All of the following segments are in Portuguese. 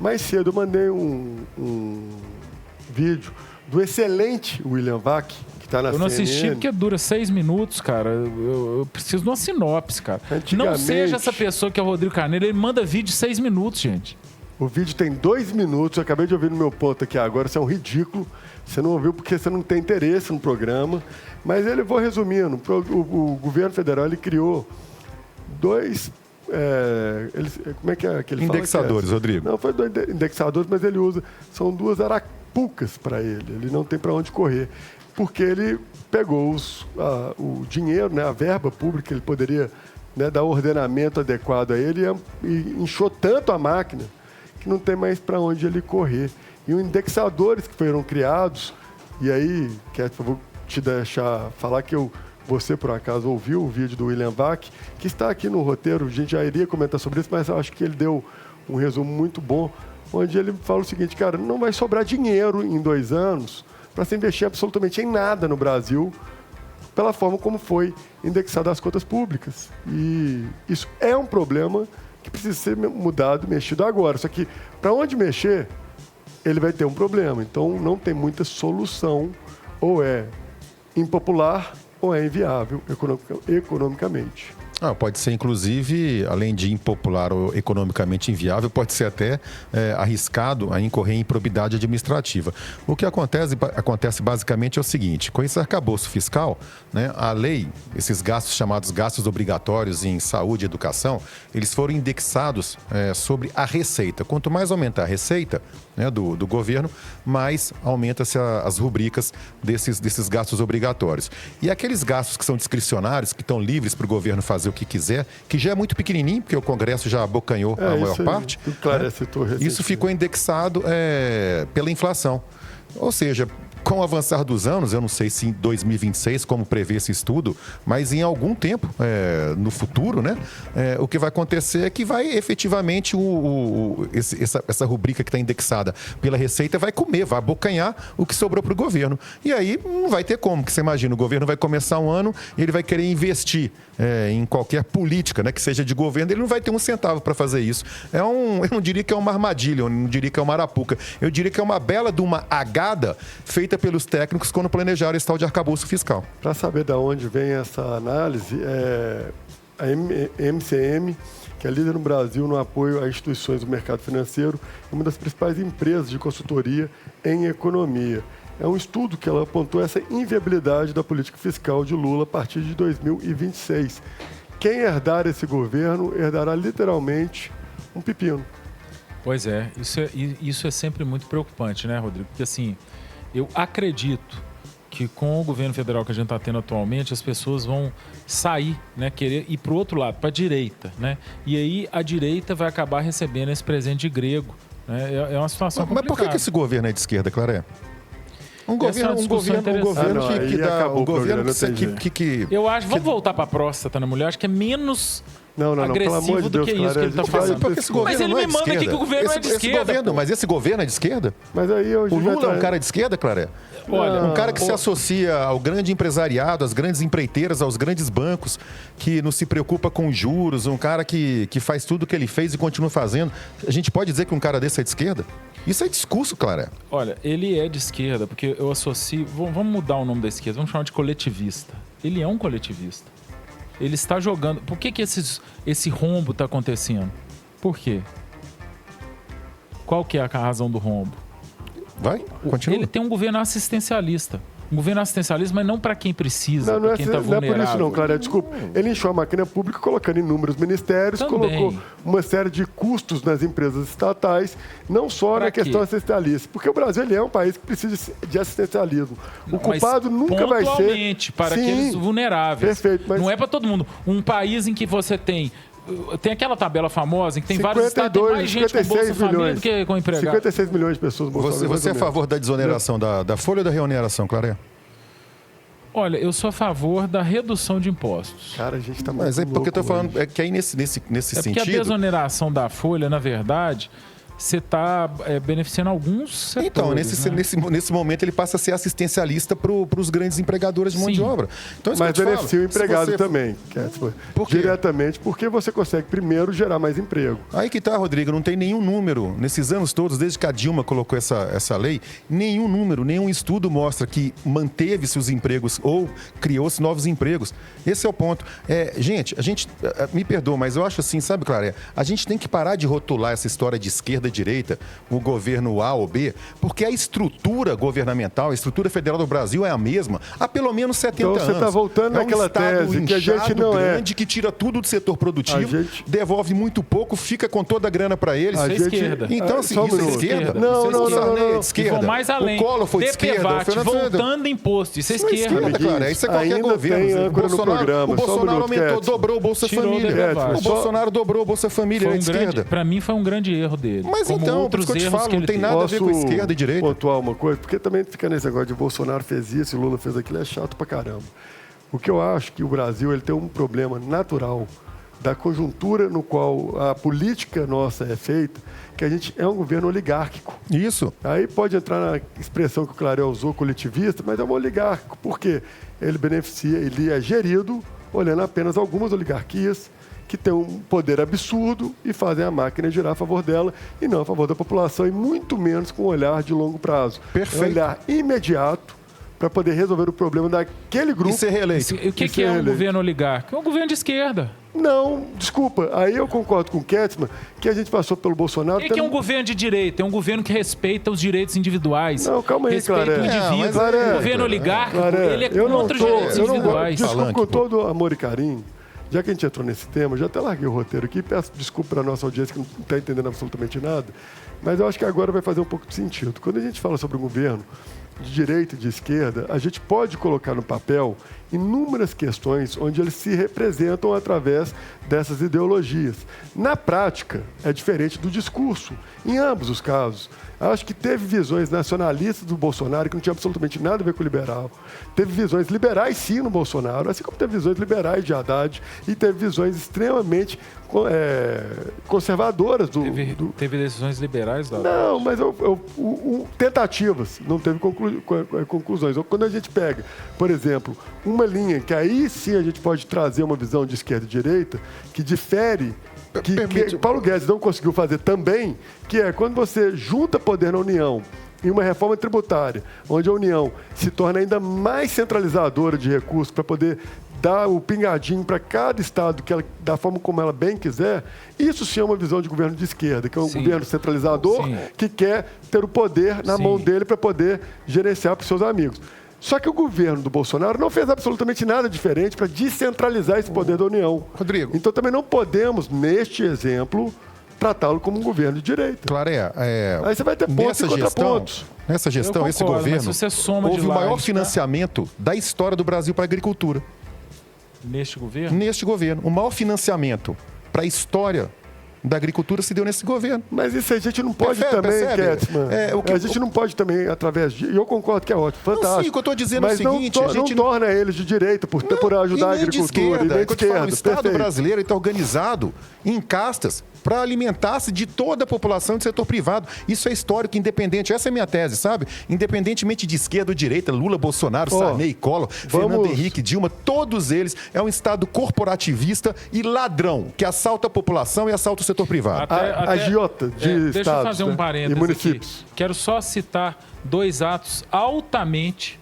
Mais cedo eu mandei um vídeo do excelente William Vac, que está na CNN. Eu não assisti porque dura 6 minutos, cara. Eu preciso de uma sinopse, cara. Não seja essa pessoa que é o Rodrigo Carneiro, ele manda vídeo de 6 minutos, gente. O vídeo tem 2 minutos, eu acabei de ouvir no meu ponto aqui agora, isso é um ridículo. Você não ouviu porque você não tem interesse no programa. Mas vou resumindo, o governo federal ele criou 2... como é que ele indexadores, Rodrigo. Não, foi 2 indexadores, mas ele usa... São 2 arapucas para ele. Ele não tem para onde correr. Porque ele pegou o dinheiro, né, a verba pública, ele poderia, né, dar ordenamento adequado a ele e inchou tanto a máquina que não tem mais para onde ele correr. E os indexadores que foram criados, e aí, Cat, eu vou te deixar falar que você, por acaso, ouviu o vídeo do William Vac, que está aqui no roteiro, a gente já iria comentar sobre isso, mas eu acho que ele deu um resumo muito bom, onde ele fala o seguinte, cara, não vai sobrar dinheiro em 2 anos para se investir absolutamente em nada no Brasil, pela forma como foi indexado as contas públicas. E isso é um problema que precisa ser mudado, mexido agora. Só que, para onde mexer, ele vai ter um problema. Então, não tem muita solução. Ou é impopular ou é inviável economicamente. Pode ser, inclusive, além de impopular ou economicamente inviável, pode ser até arriscado a incorrer em improbidade administrativa. O que acontece basicamente é o seguinte, com esse arcabouço fiscal, né, a lei, esses gastos chamados gastos obrigatórios em saúde e educação, eles foram indexados sobre a receita. Quanto mais aumentar a receita, né, do governo, mais aumenta-se as rubricas desses gastos obrigatórios. E aqueles gastos que são discricionários, que estão livres para o governo fazer o que quiser, que já é muito pequenininho, porque o Congresso já abocanhou a maior parte. Isso ficou indexado pela inflação. Ou seja, com o avançar dos anos, eu não sei se em 2026, como prevê esse estudo, mas em algum tempo, no futuro, né, o que vai acontecer é que vai efetivamente essa rubrica que está indexada pela Receita vai comer, vai abocanhar o que sobrou para o governo. E aí não vai ter como, que você imagina, o governo vai começar um ano e ele vai querer investir em qualquer política, né, que seja de governo, ele não vai ter um centavo para fazer isso. Eu não diria que é uma armadilha, eu não diria que é uma arapuca, eu diria que é uma bela de uma agada feita pelos técnicos quando planejaram esse tal de arcabouço fiscal. Para saber de onde vem essa análise, a MCM, que é líder no Brasil no apoio a instituições do mercado financeiro, é uma das principais empresas de consultoria em economia. É um estudo que ela apontou essa inviabilidade da política fiscal de Lula a partir de 2026. Quem herdar esse governo herdará literalmente um pepino. Pois é, isso é sempre muito preocupante, né, Rodrigo? Porque assim, eu acredito que com o governo federal que a gente está tendo atualmente, as pessoas vão sair, né, querer ir para o outro lado, para a direita, né? E aí a direita vai acabar recebendo esse presente de grego, né? É uma situação complicada. Mas por que esse governo é de esquerda, Claré? Um governo que eu acho, vamos voltar para a próstata na mulher, acho que é menos agressivo do que isso que ele está fazendo. Mas ele me manda aqui que o governo é de esquerda. Mas esse governo é de esquerda? Mas aí o Lula é um cara de esquerda, Claré? Olha, um cara que se associa ao grande empresariado, às grandes empreiteiras, aos grandes bancos, que não se preocupa com juros, um cara que faz tudo o que ele fez e continua fazendo. A gente pode dizer que um cara desse é de esquerda? Isso é discurso, Claré. Olha, ele é de esquerda, porque eu associo... Vamos mudar o nome da esquerda, vamos chamar de coletivista. Ele é um coletivista. Ele está jogando... Por que esse rombo está acontecendo? Por quê? Qual que é a razão do rombo? Vai, continua. Ele tem um governo assistencialista. Um governo assistencialista, mas não para quem precisa, para quem está vulnerável. Não é por isso não, Clara. Desculpa. Ele encheu a máquina pública colocando inúmeros ministérios, colocou uma série de custos nas empresas estatais, não só na questão assistencialista. Porque o Brasil ele é um país que precisa de assistencialismo. O culpado nunca vai ser... Pontualmente, para aqueles vulneráveis. Perfeito. Mas... Não é para todo mundo. Um país em que você tem aquela tabela famosa em que tem vários estados, tem mais gente com Bolsa Família do que com empregado. 56 milhões de pessoas Bolsa Família. Você é a favor da desoneração da folha ou da reoneração, Claré? Olha, eu sou a favor da redução de impostos. Cara, a gente tá muito Mas é porque eu tô falando, é que aí nesse sentido... porque a desoneração da folha, na verdade, você está beneficiando alguns setores. Então, né? nesse momento, ele passa a ser assistencialista para os grandes empregadores de mão de obra. Então, mas beneficia o empregado também, Por quê? Diretamente, porque você consegue primeiro gerar mais emprego. Aí que tá, Rodrigo, não tem nenhum número, nesses anos todos, desde que a Dilma colocou essa lei, nenhum número, nenhum estudo mostra que manteve-se os empregos ou criou-se novos empregos. Esse é o ponto. Gente, a gente, me perdoa, mas eu acho assim, sabe, Clara, a gente tem que parar de rotular essa história de esquerda e direita, o governo A ou B, porque a estrutura governamental, a estrutura federal do Brasil é a mesma há pelo menos 70 anos. Então você está voltando naquela tese que a gente não grande, que tira tudo do setor produtivo, devolve muito pouco, fica com toda a grana para eles. Isso é esquerda. Então, assim, isso é esquerda? Não. Esquerda. Mais além. O Collor foi de esquerda. Voltando imposto. Isso é esquerda. Cara. Isso é qualquer governo. O Bolsonaro aumentou, dobrou o Bolsa Família. O Bolsonaro dobrou o Bolsa Família. Para mim foi um grande erro dele. Mas então, por isso que eu te falo, não tem nada a ver com esquerda e direita. Pontuar uma coisa, porque também fica nesse negócio de Bolsonaro fez isso e Lula fez aquilo, é chato pra caramba. O que eu acho que o Brasil ele tem um problema natural da conjuntura no qual a política nossa é feita, que a gente é um governo oligárquico. Isso. Aí pode entrar na expressão que o Clarel usou, coletivista, mas é um oligárquico, porque ele beneficia, ele é gerido olhando apenas algumas oligarquias que têm um poder absurdo e fazem a máquina girar a favor dela e não a favor da população, e muito menos com um olhar de longo prazo. Perfeito. Um olhar imediato para poder resolver o problema daquele grupo. E ser reeleito. O que é um governo oligárquico? É um governo de esquerda. Não, desculpa. Aí eu concordo com o Ketzmann que a gente passou pelo Bolsonaro... O que é um governo de direita? É um governo que respeita os direitos individuais. Não, calma aí, respeita o indivíduo. O governo oligárquico, ele é contra os direitos individuais. Desculpa, com todo amor e carinho, já que a gente entrou nesse tema, já até larguei o roteiro aqui, peço desculpa para a nossa audiência que não está entendendo absolutamente nada, mas eu acho que agora vai fazer um pouco de sentido. Quando a gente fala sobre um governo de direita e de esquerda, a gente pode colocar no papel inúmeras questões onde eles se representam através dessas ideologias. Na prática, é diferente do discurso, em ambos os casos. Acho que teve visões nacionalistas do Bolsonaro que não tinha absolutamente nada a ver com o liberal. Teve visões liberais, sim, no Bolsonaro, assim como teve visões liberais de Haddad e teve visões extremamente conservadoras do... Teve decisões liberais? Não, mas tentativas, não teve conclusões. Quando a gente pega, por exemplo, uma linha que aí sim a gente pode trazer uma visão de esquerda e direita que difere, que Paulo Guedes não conseguiu fazer também, que é quando você junta poder na União em uma reforma tributária, onde a União se torna ainda mais centralizadora de recursos para poder dar o pingadinho para cada estado da forma como ela bem quiser, isso sim é uma visão de governo de esquerda, que é um governo centralizador que quer ter o poder na mão dele para poder gerenciar para os seus amigos. Só que o governo do Bolsonaro não fez absolutamente nada diferente para descentralizar esse poder da União. Rodrigo. Então também não podemos, neste exemplo, tratá-lo como um governo de direita. Clareia, aí você vai ter pontos e contrapontos. Nessa gestão, concordo, esse governo, você soma houve o maior financiamento da história do Brasil para a agricultura. Neste governo? Neste governo. O maior financiamento para a história da agricultura se deu nesse governo. Mas isso a gente não pode também, Ketzmann. A gente não pode também, através de... E eu concordo que é ótimo, fantástico. Não, sim, o que eu estou dizendo é o seguinte... Mas não torna eles de direita por ajudar a agricultura. E nem de esquerda. O Estado brasileiro está organizado em castas para alimentar-se de toda a população do setor privado. Isso é histórico, independente. Essa é a minha tese, sabe? Independentemente de esquerda ou direita, Lula, Bolsonaro, Sarney, Collor, Fernando Henrique, Dilma, todos eles é um Estado corporativista e ladrão, que assalta a população e assalta o setor privado. Agiota de estados, deixa eu fazer um parênteses e municípios. Aqui. Quero só citar 2 atos altamente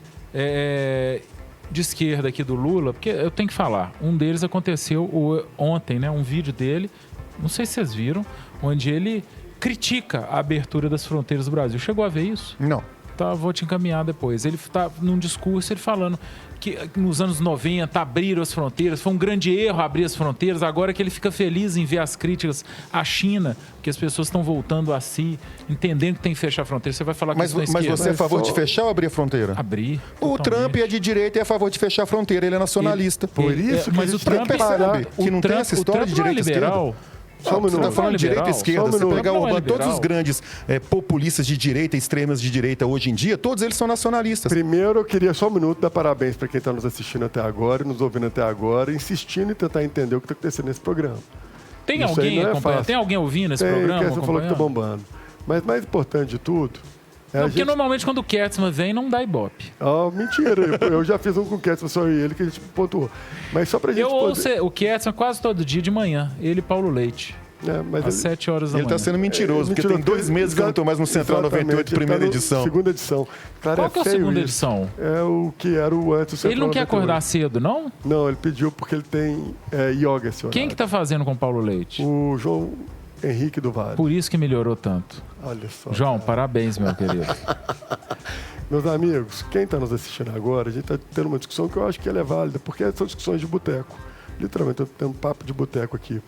de esquerda aqui do Lula, porque eu tenho que falar. Um deles aconteceu ontem, né? Um vídeo dele, não sei se vocês viram, onde ele critica a abertura das fronteiras do Brasil. Chegou a ver isso? Não. Tá, vou te encaminhar depois. Ele está num discurso, ele falando que nos anos 90 abriram as fronteiras, foi um grande erro abrir as fronteiras, agora que ele fica feliz em ver as críticas à China, que as pessoas estão voltando a si, entendendo que tem que fechar a fronteira. Você vai falar que isso não é esquerda. Mas você é a favor de fechar ou abrir a fronteira? Abrir. O Trump é de direita e é a favor de fechar a fronteira, ele é nacionalista. Por isso que mas o Trump percebe que não tem essa história de direita e esquerda. Você está falando de direita e esquerda. Você pegar todos os grandes populistas de direita, extremas de direita hoje em dia, todos eles são nacionalistas. Primeiro, eu queria só um minuto dar parabéns para quem está nos assistindo até agora, nos ouvindo até agora, insistindo em tentar entender o que está acontecendo nesse programa. Tem alguém acompanhando? Tem alguém ouvindo esse programa? Você falou que está bombando. Mas mais importante de tudo... Não, porque normalmente quando o Kertzmann vem, não dá ibope. Mentira. Eu já fiz um com o Kertzmann, só ele, que a gente pontuou. Mas só pra gente ouço o Kertzmann quase todo dia de manhã. Ele e Paulo Leite. Às 7 horas da manhã. Ele está sendo mentiroso, porque tem 2 meses que eu não estou mais no Central 98, primeira edição. Segunda edição. Cara, qual que é a segunda edição? É o que era o antes do Central. Ele não quer acordar cedo, não? Não, ele pediu porque ele tem yoga esse horário. Quem que tá fazendo com o Paulo Leite? O João Henrique do Vale. Por isso que melhorou tanto. Olha só. João, cara. Parabéns, meu querido. Meus amigos, quem está nos assistindo agora, a gente está tendo uma discussão que eu acho que ela é válida, porque são discussões de boteco. Literalmente, estou tendo um papo de boteco aqui.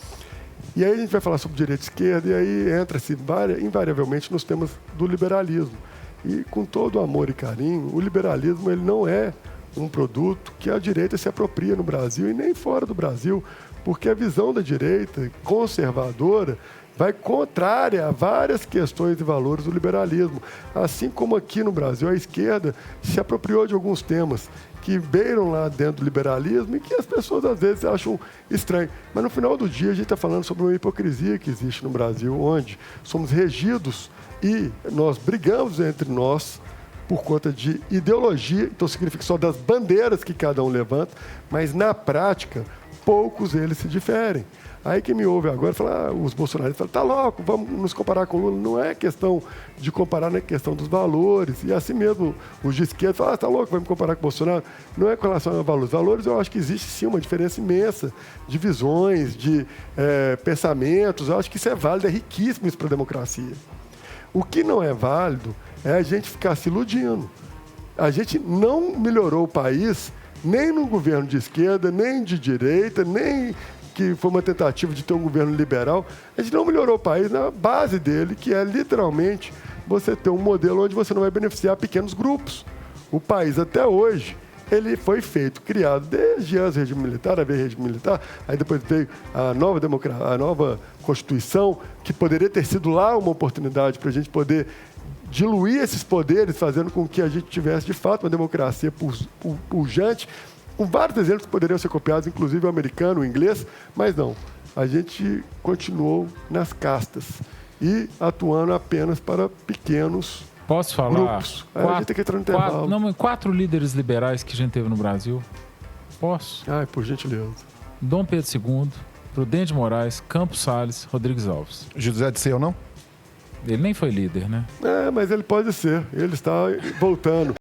E aí a gente vai falar sobre direita e esquerda, e aí entra-se invariavelmente nos temas do liberalismo. E com todo amor e carinho, o liberalismo ele não é um produto que a direita se apropria no Brasil e nem fora do Brasil, porque a visão da direita conservadora vai contrária a várias questões e valores do liberalismo. Assim como aqui no Brasil a esquerda se apropriou de alguns temas que beiram lá dentro do liberalismo e que as pessoas às vezes acham estranho. Mas no final do dia a gente está falando sobre uma hipocrisia que existe no Brasil, onde somos regidos e nós brigamos entre nós por conta de ideologia, então significa só das bandeiras que cada um levanta, mas na prática poucos eles se diferem. Aí quem me ouve agora fala, os bolsonaristas falam, tá louco, vamos nos comparar com o Lula. Não é questão de comparar, não é questão dos valores. E assim mesmo, os de esquerda falam, tá louco, vamos comparar com o Bolsonaro. Não é com relação a valores. Valores, eu acho que existe sim uma diferença imensa de visões, de pensamentos. Eu acho que isso é válido, é riquíssimo isso para a democracia. O que não é válido é a gente ficar se iludindo. A gente não melhorou o país nem no governo de esquerda, nem de direita, nem que foi uma tentativa de ter um governo liberal. A gente não melhorou o país na base dele, que é literalmente você ter um modelo onde você não vai beneficiar pequenos grupos. O país até hoje, ele foi feito, criado desde antes do regime militar, havia regime militar, aí depois veio a nova Constituição, que poderia ter sido lá uma oportunidade para a gente poder diluir esses poderes, fazendo com que a gente tivesse, de fato, uma democracia pujante, com vários exemplos que poderiam ser copiados, inclusive o americano, o inglês, mas não. A gente continuou nas castas e atuando apenas para pequenos Posso falar? grupos. A gente tem que entrar no intervalo. 4 líderes liberais que a gente teve no Brasil. Posso? Ai, por gentileza. Dom Pedro II, Prudente de Moraes, Campos Salles, Rodrigues Alves. José Dirceu, não? Ele nem foi líder, né? Mas ele pode ser. Ele está voltando.